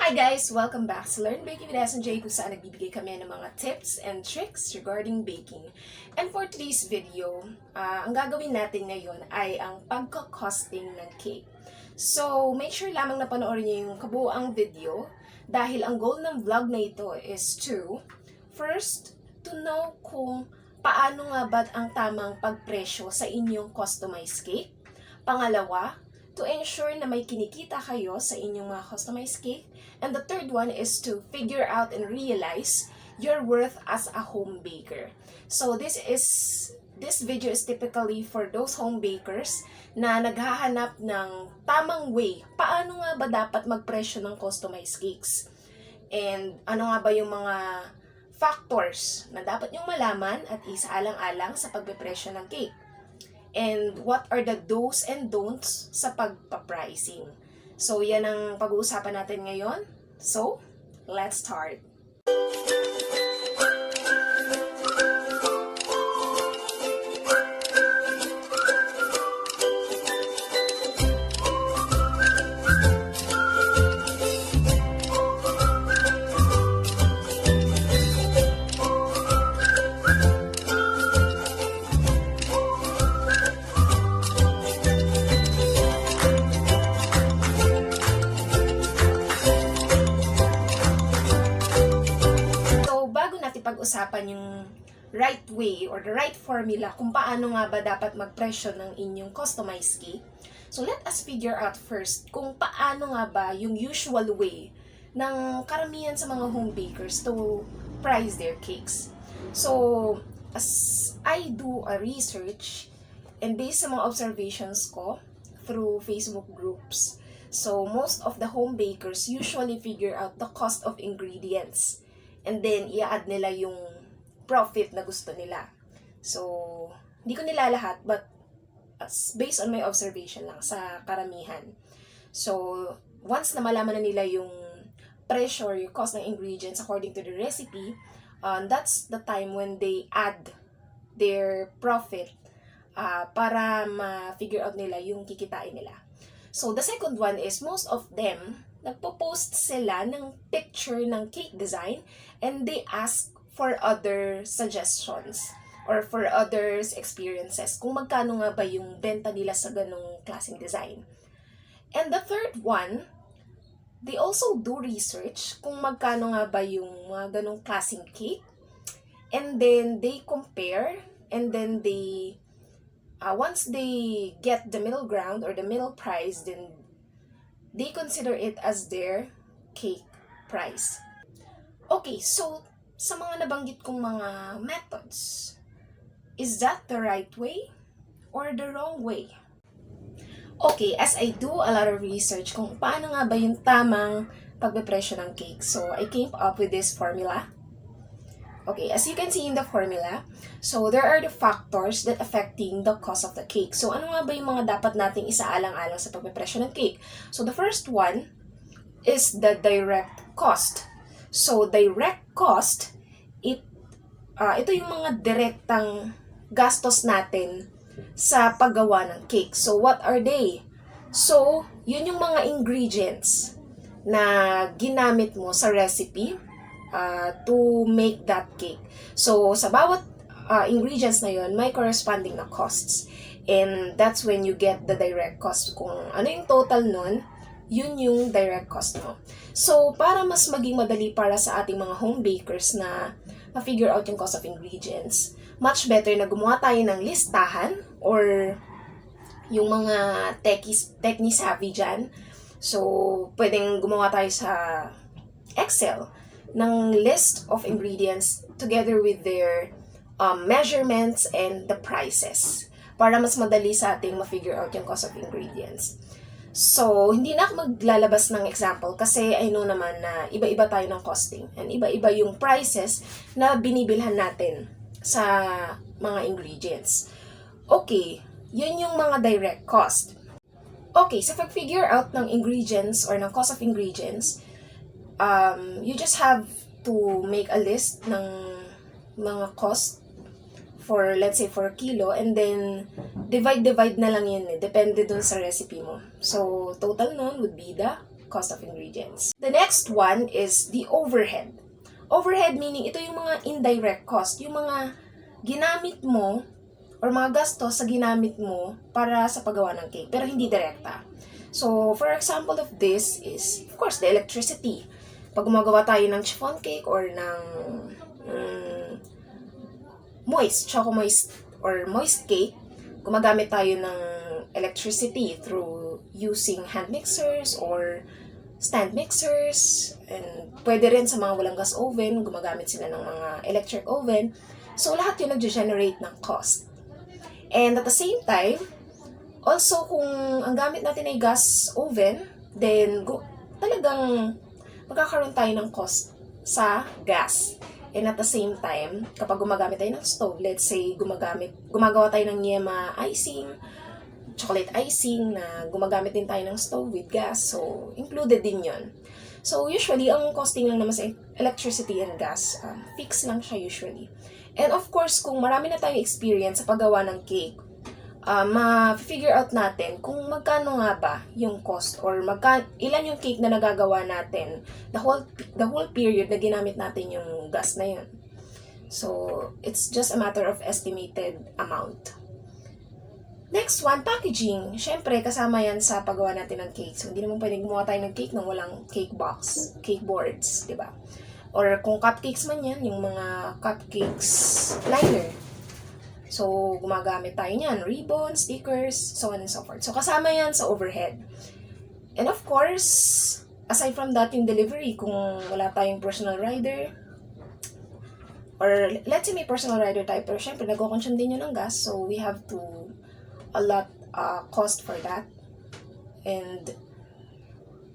Hi guys! Welcome back sa Learn Baking with SNJ kung saan nagbibigay kami ng mga tips and tricks regarding baking. And for today's video, ang gagawin natin ngayon ay ang pagka-costing ng cake. So, make sure lamang na panoorin niyo yung kabuuang video dahil ang goal ng vlog na ito is first, to know kung paano nga ba ang tamang pagpresyo sa inyong customized cake. Pangalawa, to ensure na may kinikita kayo sa inyong mga customized cake. And the third one is to figure out and realize your worth as a home baker. So this video is typically for those home bakers na naghahanap ng tamang way. Paano nga ba dapat magpresyo ng customized cakes? And ano nga ba yung mga factors na dapat nyong malaman at isaalang-alang sa pagpepresyo ng cake? And what are the do's and don'ts sa pagpa-pricing. So, yan ang pag-uusapan natin ngayon. So, let's start. Pag-usapan yung right way or the right formula kung paano nga ba dapat magpresyo ng inyong customized cake. So let us figure out first kung paano nga ba yung usual way ng karamihan sa mga home bakers to price their cakes. So as I do a research and based sa mga observations ko through Facebook groups, so most of the home bakers usually figure out the cost of ingredients. And then, i-add nila yung profit na gusto nila. So, hindi ko nila lahat, but based on my observation lang sa karamihan. So, once na malaman na nila yung presyo or yung cost ng ingredients according to the recipe, that's the time when they add their profit para ma-figure out nila yung kikitain nila. So, the second one is most of them nagpo-post sila ng picture ng cake design and they ask for other suggestions or for others' experiences kung magkano nga ba yung benta nila sa ganong klaseng design. And the third one, they also do research kung magkano nga ba yung mga ganong klaseng cake and then they compare and then they once they get the middle ground or the middle price, then they consider it as their cake price. Okay, so sa mga nabanggit kong mga methods, is that the right way or the wrong way? Okay, as I do a lot of research kung paano nga ba yung tamang pagpepresyo ng cake, so I came up with this formula. Okay, as you can see in the formula, so there are the factors that affecting the cost of the cake. So, ano nga ba yung mga dapat nating isaalang-alang sa pagpepresyo ng cake? So, the first one is the direct cost. So, direct cost, ito yung mga direktang gastos natin sa paggawa ng cake. So, what are they? So, yun yung mga ingredients na ginamit mo sa recipe to make that cake. So, sa bawat ingredients na yun, may corresponding na costs. And that's when you get the direct cost. Kung ano yung total nun, yun yung direct cost mo. So, para mas maging madali para sa ating mga home bakers na ma-figure out yung cost of ingredients, much better na gumawa tayo ng listahan or yung mga techie savvy dyan. So, pwedeng gumawa tayo sa Excel ng list of ingredients together with their measurements and the prices para mas madali sa ating ma-figure out yung cost of ingredients. So, hindi na ako maglalabas ng example kasi I know naman na iba-iba tayo ng costing and iba-iba yung prices na binibilhan natin sa mga ingredients. Okay, yun yung mga direct cost. Okay, sa pag-figure out ng ingredients or ng cost of ingredients, you just have to make a list ng mga cost for, let's say, for a kilo, and then divide na lang yun Depende dun sa recipe mo. So, total nun would be the cost of ingredients. The next one is the overhead. Overhead meaning ito yung mga indirect cost, yung mga ginamit mo or mga gastos sa ginamit mo para sa paggawa ng cake, pero hindi direkta. So, for example of this is, of course, the electricity. Pag gumagawa tayo ng chiffon cake or ng choco-moist or moist cake, gumagamit tayo ng electricity through using hand mixers or stand mixers, and pwede rin sa mga walang gas oven, gumagamit sila ng mga electric oven. So, lahat yun nag-generate ng cost. And at the same time, also kung ang gamit natin ay gas oven, then talagang magkakaroon tayo ng cost sa gas. And at the same time, kapag gumagamit tayo ng stove, let's say gumagawa tayo ng yema icing, chocolate icing na gumagamit din tayo ng stove with gas. So, included din yon. So, usually, ang costing lang naman sa electricity and gas, fix lang siya usually. And of course, kung marami na tayong experience sa paggawa ng cake, ma-figure out natin kung magkano nga ba yung cost or ilan yung cake na nagagawa natin the whole period na ginamit natin yung gas na yun. So, it's just a matter of estimated amount. Next one, packaging. Siyempre, kasama yan sa paggawa natin ng cake. So, hindi naman pwedeng gumawa tayo ng cake nang walang cake box, cake boards, di ba? Or kung cupcakes man yan, yung mga cupcakes liner. So, gumagamit tayo niyan, ribbon, stickers, so on and so forth. So, kasama yan sa overhead. And of course, aside from that, yung delivery, kung wala tayong personal rider, or let's say may personal rider tayo, pero syempre, nag-consume din yun ng gas, so we have to a lot cost for that. And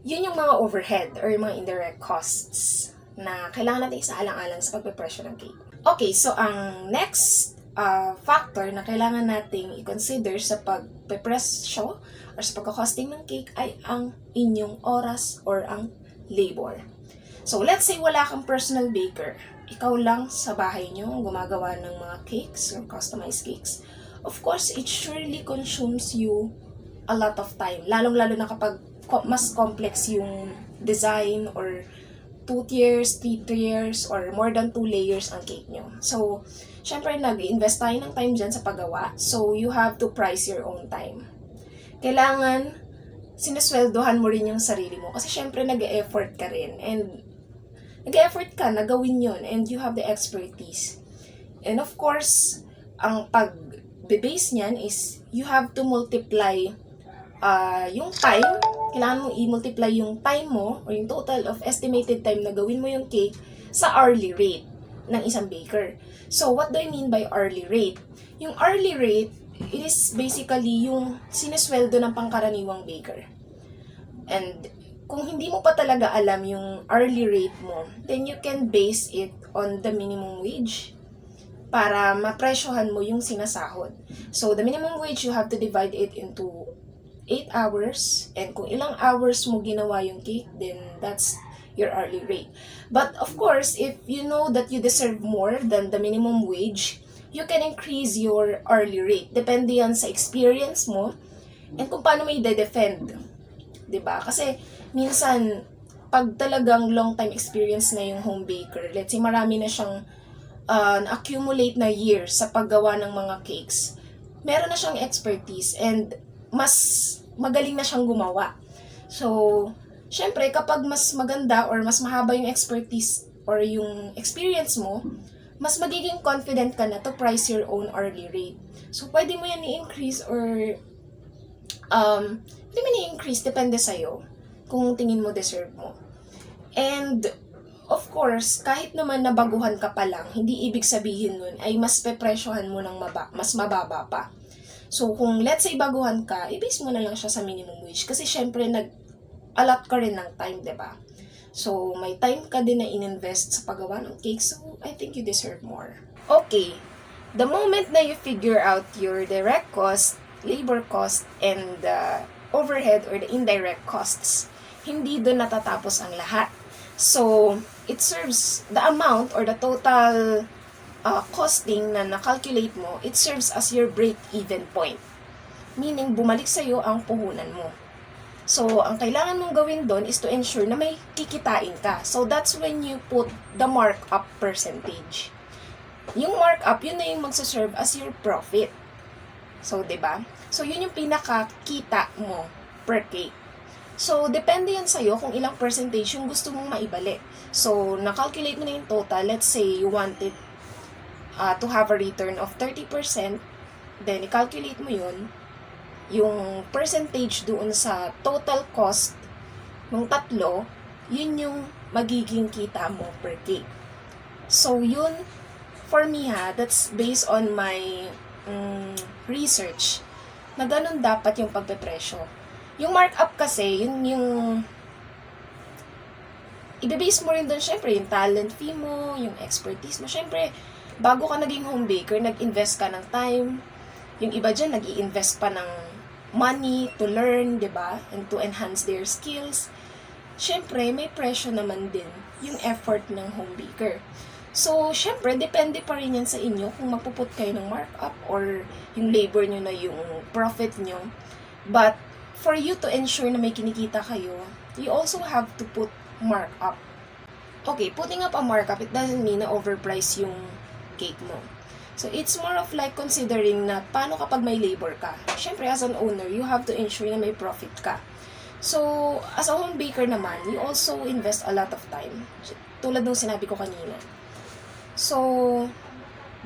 yun yung mga overhead or yung mga indirect costs na kailangan natin isaalang-alang sa pagpe-presyo ng cake. Okay, so ang next factor na kailangan nating i-consider sa pagpe-presyo or sa pagka-costing ng cake ay ang inyong oras or ang labor. So, let's say wala kang personal baker. Ikaw lang sa bahay nyo gumagawa ng mga cakes or customized cakes. Of course, it surely consumes you a lot of time. Lalong-lalo na kapag mas complex yung design or 2 tiers, 3 tiers, or more than 2 layers ang cake nyo. So, syempre, nag-invest tayo ng time dyan sa paggawa. So, you have to price your own time. Kailangan, sinusweldohan mo rin yung sarili mo. Kasi syempre, nag-e-effort ka rin. And, nag-e-effort ka na gawin yun. And you have the expertise. And of course, ang pag-base niyan is, you have to multiply yung time. Kailangan mong i-multiply yung time mo or yung total of estimated time na gawin mo yung cake sa hourly rate ng isang baker. So, what do I mean by hourly rate? Yung hourly rate, it is basically yung sinesweldo ng pangkaraniwang baker. And kung hindi mo pa talaga alam yung hourly rate mo, then you can base it on the minimum wage para mapresyohan mo yung sinasahod. So, the minimum wage, you have to divide it into 8 hours, and kung ilang hours mo ginawa yung cake, then that's your hourly rate. But of course, if you know that you deserve more than the minimum wage, you can increase your hourly rate. Depende yan sa experience mo and kung paano mo i-defend. Diba? Kasi minsan, pag talagang long time experience na yung home baker, let's say marami na siyang accumulate na years sa paggawa ng mga cakes, meron na siyang expertise and mas magaling na siyang gumawa. So, syempre, kapag mas maganda or mas mahaba yung expertise or yung experience mo, mas magiging confident ka na to price your own hourly rate. So, pwede mo yan i-increase or pwede mo i-increase, depende sa'yo kung tingin mo deserve mo. And, of course, kahit naman nabaguhan ka pa lang, hindi ibig sabihin nun ay mas pepresyohan mo ng mas mababa pa. So, kung let's say baguhan ka, i-base mo na lang siya sa minimum wage. Kasi syempre, nag-allot ka rin ng time, diba? So, may time ka din na in-invest sa paggawa ng cake. So, I think you deserve more. Okay. The moment na you figure out your direct cost, labor cost, and the overhead or the indirect costs, hindi doon natatapos ang lahat. So, it serves the amount or the total costing na na-calculate mo, it serves as your break-even point. Meaning, bumalik sa'yo ang puhunan mo. So, ang kailangan mong gawin doon is to ensure na may kikitain ka. So, that's when you put the markup percentage. Yung markup, yun na yung magsaserve as your profit. So, 'di ba? So, yun yung pinakakita mo per cake. So, depende yan sa'yo kung ilang percentage yung gusto mong maibalik. So, na-calculate mo na yung total. Let's say you want it to have a return of 30%. Then, i-calculate mo yun. Yung percentage doon sa total cost ng tatlo, yun yung magiging kita mo per cake. So, yun, for me that's based on my research, na ganun dapat yung pagpepresyo. Yung markup kasi, yun yung ibibase mo rin doon, syempre, yung talent fee mo, yung expertise mo. Syempre, bago ka naging home baker, nag-invest ka ng time. Yung iba dyan, nag-i-invest pa ng money to learn, diba? And to enhance their skills. Syempre, may presyo naman din yung effort ng home baker. So, syempre, depende pa rin yan sa inyo kung magpuput kayo ng markup or yung labor nyo na yung profit nyo. But, for you to ensure na may kinikita kayo, you also have to put markup. Okay, putting up a markup, it doesn't mean na overprice yung cake mo. So, it's more of like considering na paano kapag may labor ka. Syempre, as an owner, you have to ensure na may profit ka. So, as a home baker naman, you also invest a lot of time. Tulad ng sinabi ko kanina. So,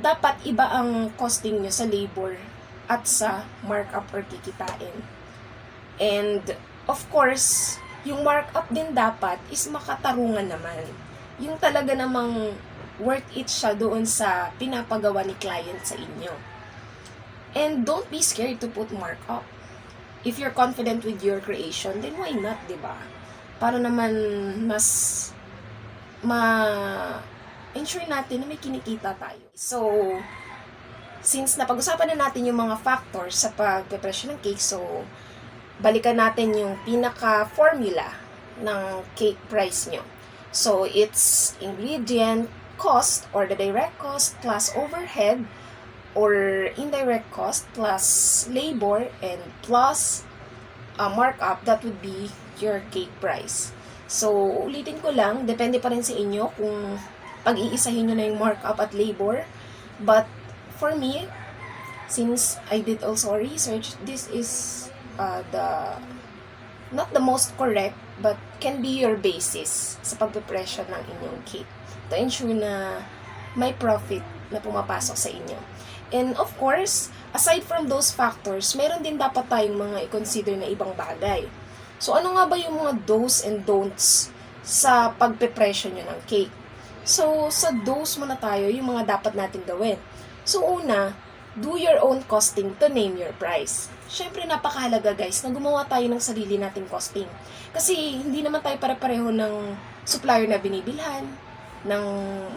dapat iba ang costing nyo sa labor at sa markup or kikitain. And, of course, yung markup din dapat is makatarungan naman. Yung talaga namang worth it siya doon sa pinapagawa ni client sa inyo. And don't be scared to put markup. If you're confident with your creation, then why not, diba? Para naman mas ensure natin na may kinikita tayo. So, since napag-usapan na natin yung mga factors sa pagpepresyo ng cake, so, balikan natin yung pinaka-formula ng cake price nyo. So, it's ingredient cost or the direct cost plus overhead or indirect cost plus labor and plus markup. That would be your cake price. So, ulitin ko lang, depende pa rin sa inyo kung pag-iisahin nyo na yung markup at labor. But, for me, since I did also research, this is not the most correct, but can be your basis sa pagpepresyo ng inyong cake to ensure na may profit na pumapasok sa inyo. And of course, aside from those factors, meron din dapat tayong mga i-consider na ibang bagay. So, ano nga ba yung mga do's and don'ts sa pagpepresyo nyo ng cake? So, sa do's muna tayo, yung mga dapat natin gawin. So, una, do your own costing to name your price. Syempre, napakahalaga guys na gumawa tayo ng sarili nating costing. Kasi hindi naman tayo pare-pareho ng supplier na binibilhan, ng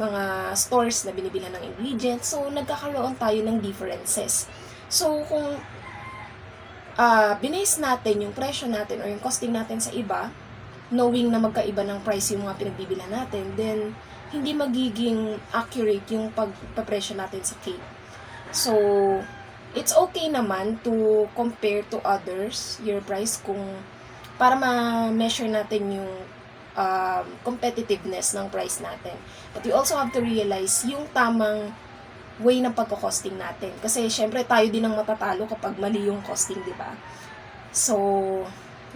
mga stores na binibilhan ng ingredients. So, nagkakaroon tayo ng differences. So, kung binase natin yung presyo natin or yung costing natin sa iba, knowing na magkaiba ng price yung mga pinagbibilhan natin, then hindi magiging accurate yung pagpapresyo natin sa cake. So, it's okay naman to compare to others your price para ma-measure natin yung competitiveness ng price natin. But you also have to realize yung tamang way ng pagko-costing natin. Kasi syempre tayo din ang matatalo kapag mali yung costing, di ba? So,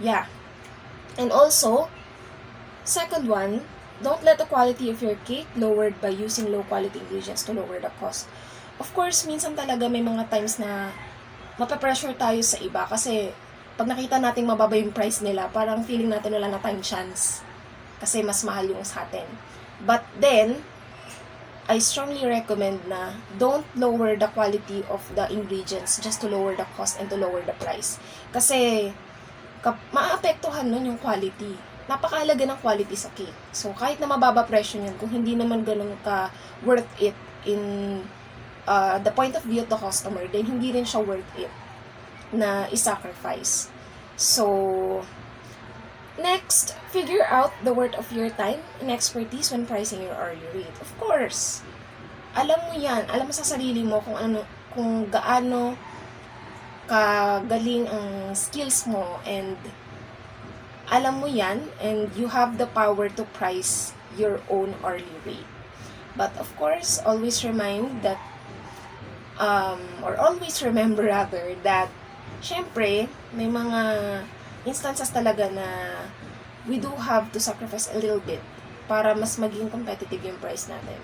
yeah. And also, second one, don't let the quality of your cake lowered by using low quality ingredients to lower the cost. Of course, minsan talaga may mga times na mapapressure tayo sa iba kasi pag nakita nating mababa yung price nila, parang feeling natin wala na tayong chance kasi mas mahal yung sa atin. But then, I strongly recommend na don't lower the quality of the ingredients just to lower the cost and to lower the price. Kasi, maapektuhan nun yung quality. Napakahalaga ng quality sa cake. So, kahit na mababa presyo niyan, kung hindi naman ganun ka worth it in the point of view of the customer, then hindi rin siya worth it na i-sacrifice. So, next, figure out the worth of your time and expertise when pricing your hourly rate. Of course, alam mo yan. Alam mo sa sarili mo kung gaano kagaling ang skills mo and alam mo yan, and you have the power to price your own hourly rate. But of course, always remind that, or always remember rather, that syempre, may mga instances talaga na we do have to sacrifice a little bit para mas maging competitive yung price natin.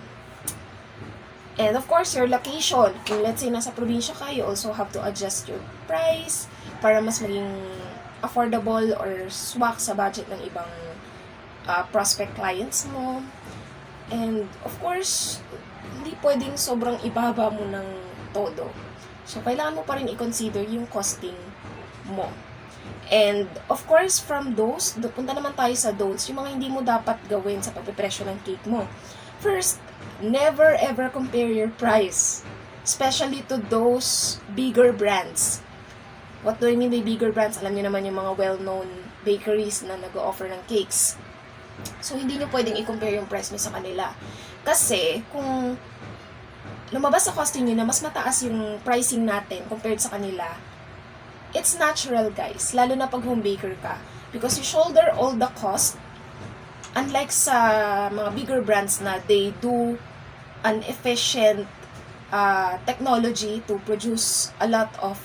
And of course, your location. Kung let's say nasa probinsya ka, you also have to adjust your price para mas maging affordable or swak sa budget ng ibang prospect clients mo. And of course, hindi pwedeng sobrang ibaba mo ng todo. So, kailangan mo pa rin i-consider yung costing mo. And of course, from those, punta naman tayo sa don'ts, yung mga hindi mo dapat gawin sa pagpipresyo ng cake mo. First, never ever compare your price, especially to those bigger brands. What do I mean by bigger brands? Alam niyo naman yung mga well-known bakeries na nag-o-offer ng cakes. So, hindi niyo pwedeng i-compare yung price niyo sa kanila. Kasi, kung lumabas sa costing niyo na mas mataas yung pricing natin compared sa kanila, it's natural, guys. Lalo na pag home baker ka. Because you shoulder all the cost. Unlike sa mga bigger brands na they do an efficient technology to produce a lot of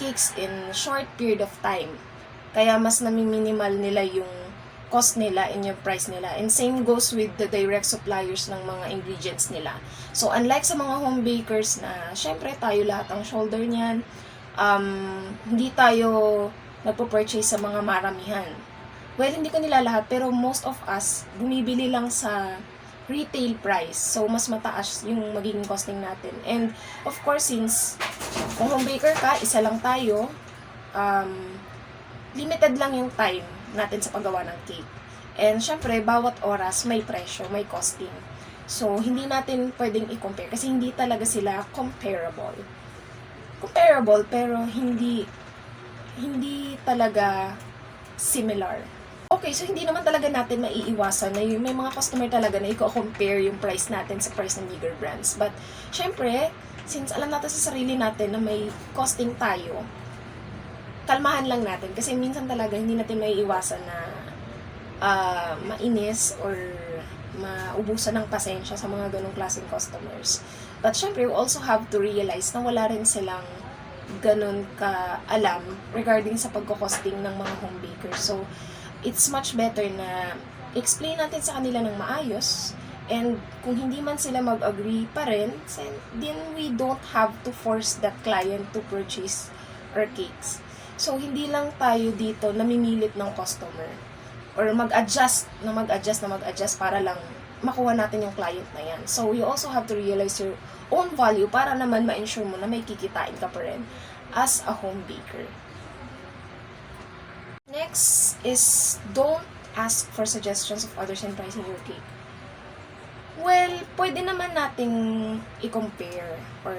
cakes in short period of time. Kaya mas nami-minimal nila yung cost nila and yung price nila. And same goes with the direct suppliers ng mga ingredients nila. So, unlike sa mga home bakers na, syempre, tayo lahat ang shoulder niyan, hindi tayo nagpo-purchase sa mga maramihan. Well, hindi ko nila lahat, pero most of us, bumibili lang sa retail price. So, mas mataas yung magiging costing natin. And, of course, since kung home baker ka, isa lang tayo, limited lang yung time natin sa paggawa ng cake. And, syempre, bawat oras may presyo, may costing. So, hindi natin pwedeng i-compare kasi hindi talaga sila comparable. Comparable, pero hindi talaga similar. Okay, so hindi naman talaga natin maiiwasan na yung may mga customer talaga na i-compare yung price natin sa price ng bigger brands. But, syempre, since alam natin sa sarili natin na may costing tayo, kalmahan lang natin. Kasi minsan talaga hindi natin maiiwasan na mainis or maubusan ng pasensya sa mga ganong klaseng customers. But, syempre, we also have to realize na wala rin silang ganon ka-alam regarding sa pagkakosting ng mga home bakers. So, it's much better na explain natin sa kanila ng maayos, and kung hindi man sila mag-agree pa rin, then we don't have to force that client to purchase our cakes. So, hindi lang tayo dito namimilit ng customer or mag-adjust para lang makuha natin yung client na yan. So, you also have to realize your own value para naman ma-ensure mo na may kikitain ka pa rin as a home baker. Next is, don't ask for suggestions of others in pricing your cake. Well, pwede naman nating i-compare or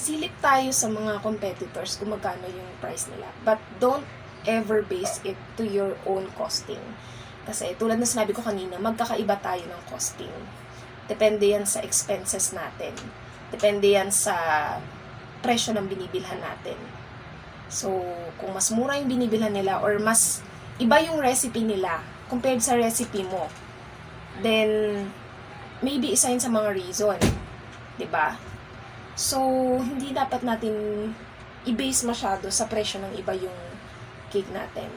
silip tayo sa mga competitors kung magkano yung price nila. But don't ever base it to your own costing. Kasi tulad na sinabi ko kanina, magkakaiba tayo ng costing. Depende yan sa expenses natin. Depende yan sa presyo ng binibilhan natin. So, kung mas mura yung binibilhan nila or mas iba yung recipe nila compared sa recipe mo, then maybe isa yun sa mga reason. 'Di ba? So, hindi dapat natin i-base masyado sa presyo ng iba yung cake natin.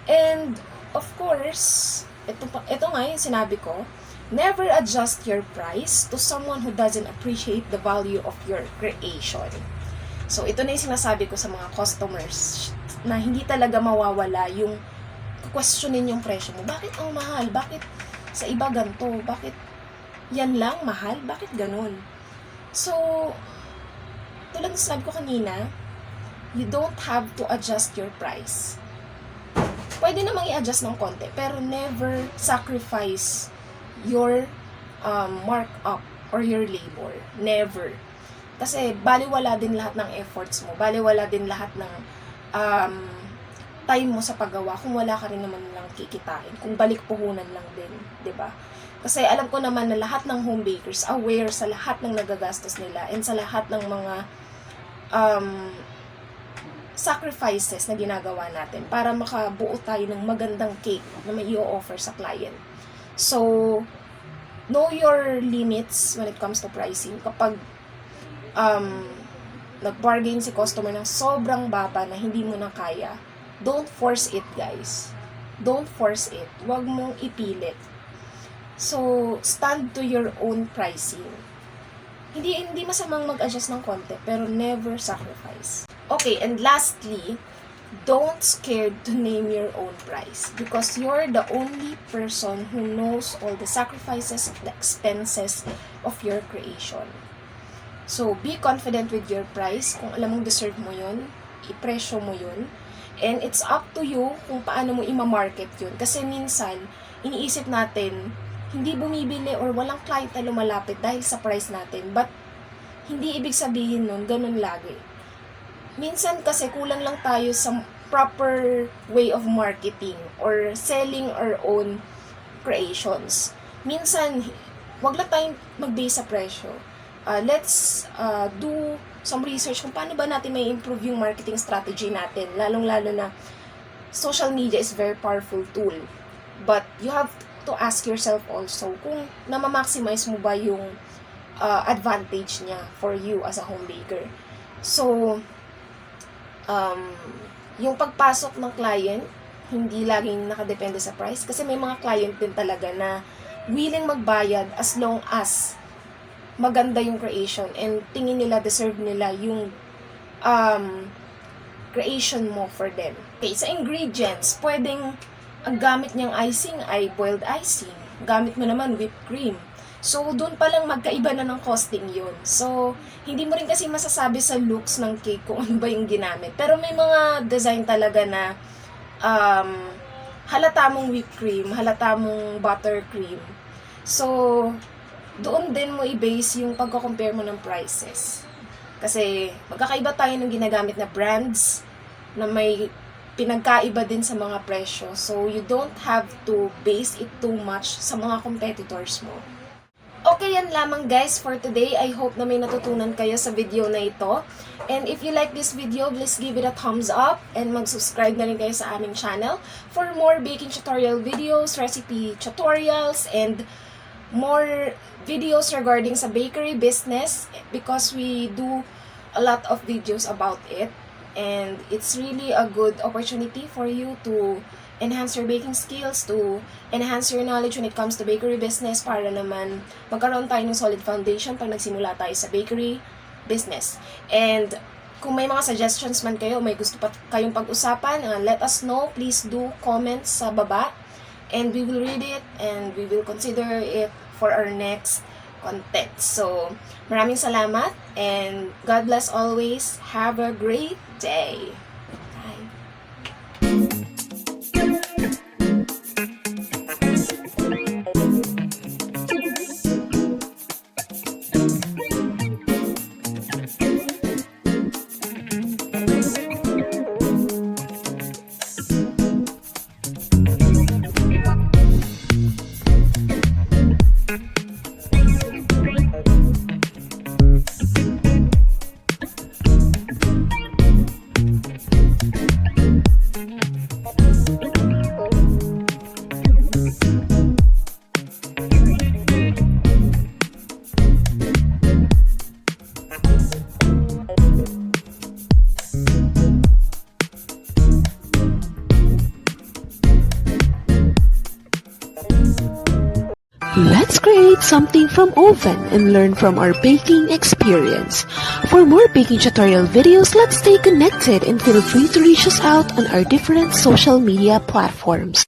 And, of course, ito nga yung sinabi ko, never adjust your price to someone who doesn't appreciate the value of your creation. So, ito na yung sinasabi ko sa mga customers na hindi talaga mawawala yung questionin yung presyo mo. Bakit ang mahal? Bakit sa iba ganito? Bakit yan lang mahal? Bakit ganun? So, tulad ng sinabi ko kanina, you don't have to adjust your price. Pwede namang i-adjust ng konti, pero never sacrifice your markup or your labor. Never. Kasi baliwala din lahat ng efforts mo. Baliwala din lahat ng time mo sa paggawa kung wala ka rin naman lang kikitain. Kung balik puhunan lang din, 'di ba? Kasi alam ko naman na lahat ng home bakers aware sa lahat ng nagagastos nila and sa lahat ng mga sacrifices na ginagawa natin para makabuo tayo ng magandang cake na may i-offer sa client. So, know your limits when it comes to pricing. Kapag nag-bargain si customer ng sobrang baba na hindi mo na kaya, don't force it, guys. Don't force it. Huwag mong ipilit. So, stand to your own pricing. Hindi masamang mag-adjust ng konti, pero never sacrifice. Okay, and lastly, don't scared to name your own price because you're the only person who knows all the sacrifices, the expenses of your creation. So, be confident with your price. Kung alam mong deserve mo yun, ipresyo mo yun. And it's up to you kung paano mo ima-market yun. Kasi minsan, iniisip natin, hindi bumibili or walang client na lumalapit dahil sa price natin. But, hindi ibig sabihin nun, ganun lagi. Minsan kasi kulang lang tayo sa proper way of marketing or selling our own creations. Minsan, wag lang tayong mag-base sa presyo. Let's do some research kung paano ba natin may improve yung marketing strategy natin. Lalong-lalo na social media is very powerful tool. But you have to ask yourself also kung na-maximize mo ba yung advantage niya for you as a home baker. So, yung pagpasok ng client, hindi laging nakadepende sa price. Kasi may mga client din talaga na willing magbayad as long as maganda yung creation and tingin nila, deserve nila yung creation mo for them. Okay, sa ingredients, pwedeng ang gamit niyang icing ay boiled icing. Gamit mo naman whipped cream. So, doon pa lang magkaiba na ng costing yun. So, hindi mo rin kasi masasabi sa looks ng cake kung ano ba yung ginamit. Pero may mga design talaga na halata mong whipped cream, halata mong buttercream. So, doon din mo i-base yung pagko-compare mo ng prices. Kasi, magkakaiba tayo ng ginagamit na brands na may pinagkaiba din sa mga presyo. So, you don't have to base it too much sa mga competitors mo. Okay, yan lamang guys for today. I hope na may natutunan kayo sa video na ito. And if you like this video, please give it a thumbs up and mag-subscribe na rin kayo sa aming channel for more baking tutorial videos, recipe tutorials, and more videos regarding sa bakery business because we do a lot of videos about it. And it's really a good opportunity for you to enhance your baking skills, to enhance your knowledge when it comes to bakery business para naman magkaroon tayo ng solid foundation pag nagsimula tayo sa bakery business. And kung may mga suggestions man kayo, may gusto pa kayong pag-usapan, let us know. Please do comment sa baba and we will read it and we will consider it for our next content. So, maraming salamat and God bless always. Have a great day. Bye. Let's create something from oven and learn from our baking experience. For more baking tutorial videos, let's stay connected and feel free to reach us out on our different social media platforms.